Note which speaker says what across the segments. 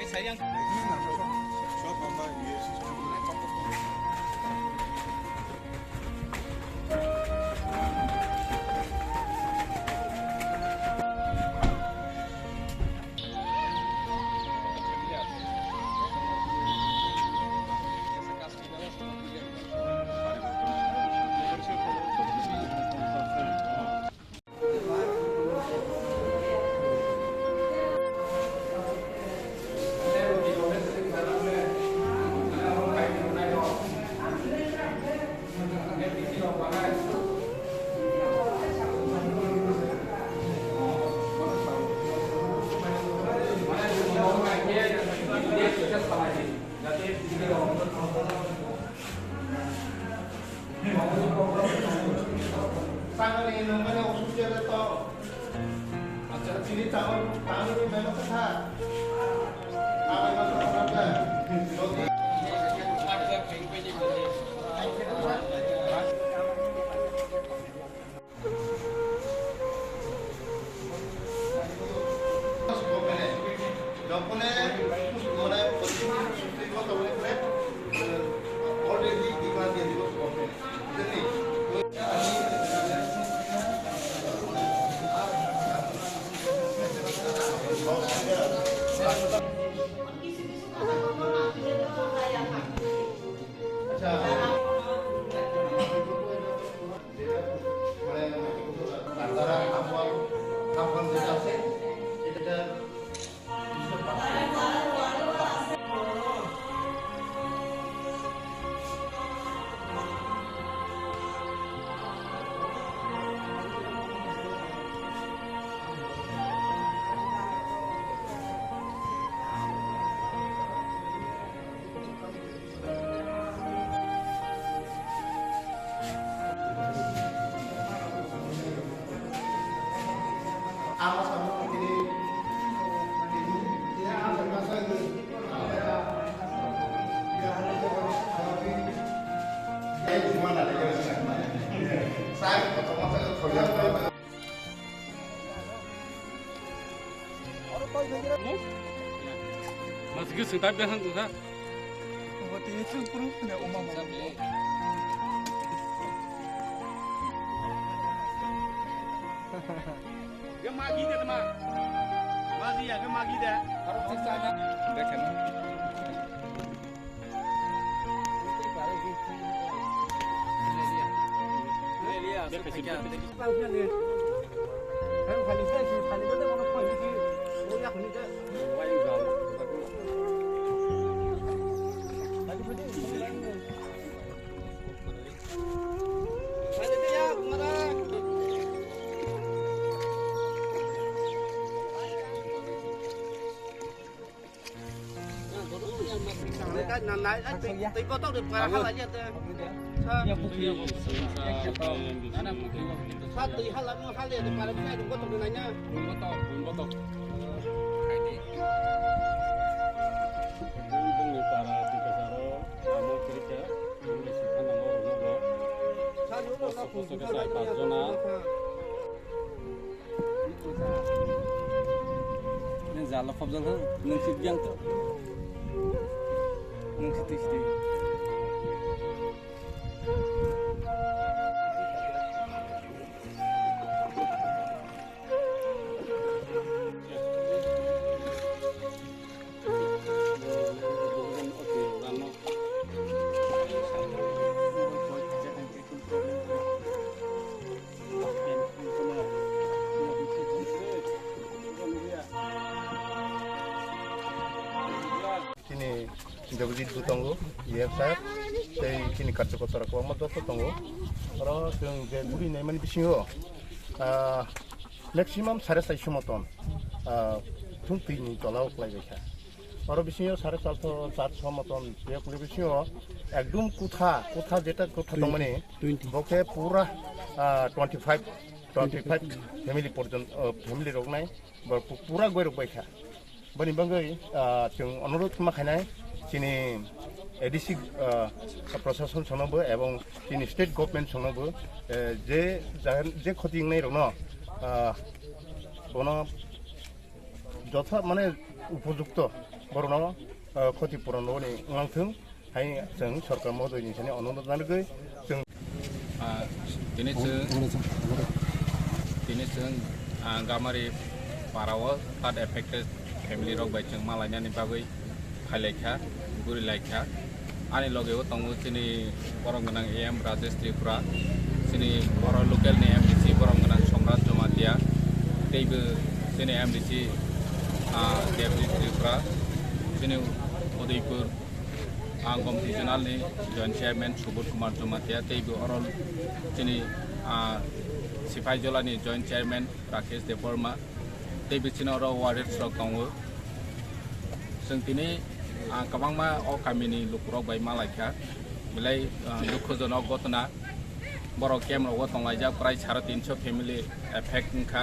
Speaker 1: Sayang. Sangat ingin mana usus dia letak. Acara sini tahun ini memang ketat. Apa yang masuk apa? Awas kamu ini tidak ada masalah ini. Saya di mana ada saya ketemu saya kerja.
Speaker 2: Mas gue sentak dah tu dah.
Speaker 3: Buat itu perlu kena umam.
Speaker 2: Gemagi dia teman. Magi ya, gemagi dia. Harus siksa dah. Dekan. Dia kasih dia.
Speaker 3: Langsung dia. Kan kali saya kali itu dia orang kali itu. Oh ya kali itu.
Speaker 2: Wah yang jauh.
Speaker 3: Tadi betul.
Speaker 2: Ada dia ya, mana?
Speaker 1: Cái này tí có tốt được mà hay là gì thế? Sao tí hay là mua hay liền được mà làm sao đừng có tốt được này nhá.
Speaker 2: Belum betul, belum betul. Bung para di Kasaro, kamu kerja, ini sih nomor nomor.
Speaker 1: Sao nếu mà nó
Speaker 2: Foto ke saya Pak Zona.
Speaker 3: Neng jala khop jang hang neng sit jang to neng sit
Speaker 1: Kini Jabudit Butongo, IFF, tei kini karjakotara ko amat doto tongo. Oro jeng je buri neman bisingo, maximum 450 moton, tung tini tolau klai beka. Oro bisingo 450 moton dia kuli bisingo, ekdum kutha jeta kutha tongmani, boke pura 25 family porjon family rognai, pura goi rok beka. Bani bangai jeng अनुरोध खालामनाय जोंनि एडिसि प्रशासन संनाबो एवं जोंनि state government संनाबो जे खतिंनाय रनो बनो जथा माने उपयुक्त बरनो क्षतिपूरण नि लांथों हाय जों सरकार मददनि साने अनुरोध नागै जों
Speaker 2: दिनै जों गामारि पाराव flood affected family rok bai chung malanya ni bagui phailekha guri laikha ani logeo tongu chini borong ganang am Rajesh Tripura chini boro local ni MDC borong ganang Somrat Jomatia teibu chini MDC Deputy Tripura chini Udaipur Angom Regional ni Joint Chairman Subodh Kumar Jomatia teibu orol chini Sipai Jola ni Joint Chairman Rakesh Devarma tei bichino ro warriors rok tongo जों दिनै गोबांमा अ गामिनि लुकरक बाय मालायखा बिलाय दुखुजनक घटना बर' केमराव दंलायजा प्राय 350 फेमिलि एफेक्ट खा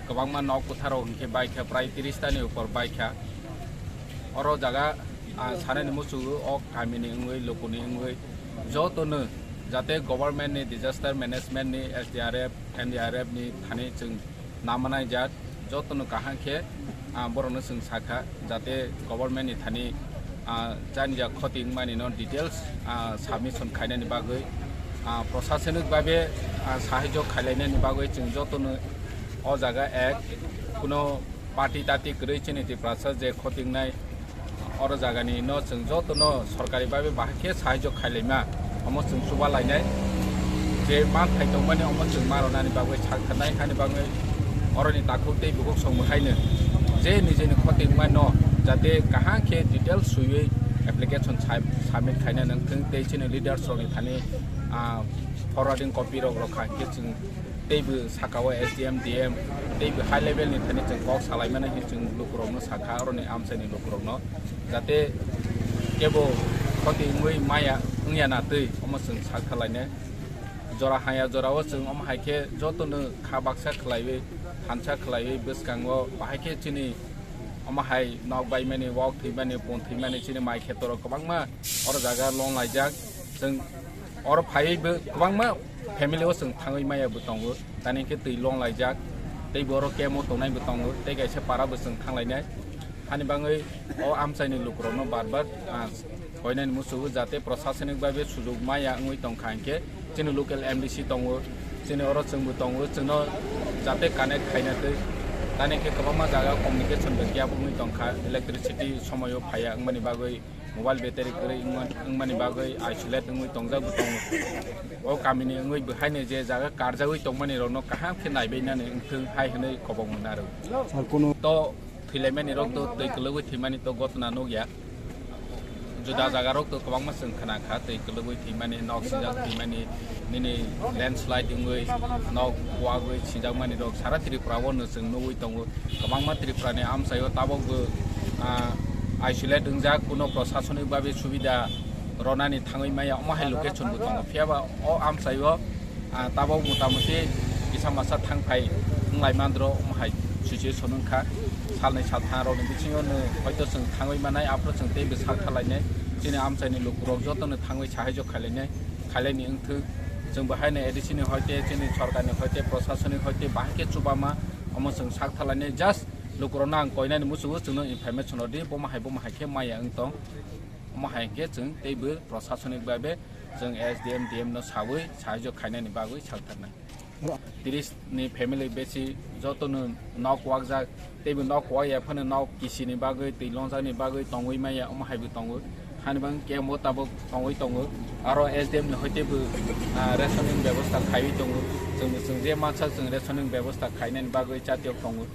Speaker 2: गोबांमा न कुथाराव हनके बायखा प्राय 30 तानि ऊपर बायखा अरो जागा सानानि मुसु अ गामिनि इंगै लोकनि इंगै जतनो जाते गभर्नमेन्ट नि डिजास्टार मैनेजमेंट नि SDRF NDRF नि थाने जों नामनाय जात जतनो काहांखे बर'नो जों साखा जाते गभर्नमेन्ट नि थानि जानिया खति मानि न डिटेल्स सबमिशन खायनायनि बागै प्रशासनिक भाबे साहाय्य खायलायनायनि बागै जों जतनो अ जागा एक कुनो पार्टी ताति गरै चिनिति प्रसाद जे खतिंनाय अर जागानि न जों जतनो सरकारि भाबे बाहाके साहाय्य खायलायमा अमो जों सुबा लायनाय जे मा खायदों माने अमो जों मारनानि बागै साखनाय खानि बागै अरनि ताखुते बुक संहायनो जे निजेनि खतिंमा न जाते काहाके डिटेल्स सुयै एप्लिकेशन सबमिट खायना नोंथों दैचिनो लीडर्स रनि थानि फरवार्डिंग कपि रखा के जों दैबो साकाव SDM DM दैबो हाई लेवल नि थानि जों बक्स सालायमाने जों लुकुरावनो साखा रनि आमसानि लुकुरावनो जाते केबो खतिंमै माया उयाना दै अमो जों साखालायने जरा हाया जराव जों अम हायके जतनो खाबाक्सा खलायबै हानसा खलायै बसकांगो बाहायके चिनि अमाहाय नक बायमानि वाक थैमानि पन थैमानि चिनि माइ खेतर गोबांमा अर जागा लं लायजाक जों अर फायैबो गोबांमा फेमिलियाव जों थाङै मायाबो दङो दानिके दै लं लायजाक दै बर' केमो तंनायबो दङो दै गायसे पाराबो जों थांलायनाय हानि बाङै अ आमसायनि लुकुरावनो बार हयनायनि मुसुबो जाते प्रशासनिक भाबे सुजुग माया ओङै दंखांके चिनि लोकल MDC दङो चिनि अर जोंबो दङो जोंनो जाते कानेक्ट खायनादै दानिके गोबांमा जागा कम्युनिकेशन गैयाबोङै दंखा इलेक्ट्रिसिटी समायाव फाया ओंमानि बागै मोबाइल बेटारि गरै ओंमानि बागै आइसोलेट ओङै दंजाबो दङ अ गामिनि ओङै बहायनो जे जागा कारजावै दंमानि रनो काहा फे नायबायनानै ओंथों हाय होनै खबंमोन आरो तो थैलायमानि रक तो दै गोलौै थैमानि तो घटना न गैया जुदा जागा रक तो गोबांमा जों खोनाखा दै गोलौै थैमानि नक सिजाक थैमानि निनि लैंडस्लाइड ओङै नक वागै सिजाकमानि रक सारा त्रिपुराव जों नवै दङ गोबांमा त्रिपुरानि आमसायाव ताबो आइसोलेट ओंजा कुनो प्रशासनिक भाबे सुबिदा रनानि थाङै माया अमाहाय लोकेशनबो दङ फियाबा अ आमसायाव ताबो मतामति इसामासा थांफाय लाइमान्द्र अमाहाय सिचुएशन ओंखा सालनै सालथा रनि बिथिङावनो हयतो जों थाङै मानाय आफोर जों दैबो सालथालायनाय जोंनि आमसायनि लुकुराव जतनो थाङै साहाय्य खालायनाय ओंथो जों बाहायनाय एडिसिनि हयते जोंनि सरकारनि हयते प्रशासनिक हयते बाहायके चुबामा amo sung sak thalani just lukrona ang koinani musugo chungno information odi boma hai ke maya angtong amo hai ke chung teibu prosasonik babe chung SDM DM no sawi sahajo khainani bagui saktarna 30 ni family besi joto no nok wakjak teibu nok waya phane nok kisini bagui tilongja ni bagui tongui maya amo hai bu tongui hanibang ke motabok tongui tongo aro SDM ni hoitebu rationing ব্যবস্থা খাই tongo chung je macha chung rationing ব্যবস্থা খাইনানি bagui chatiok tongo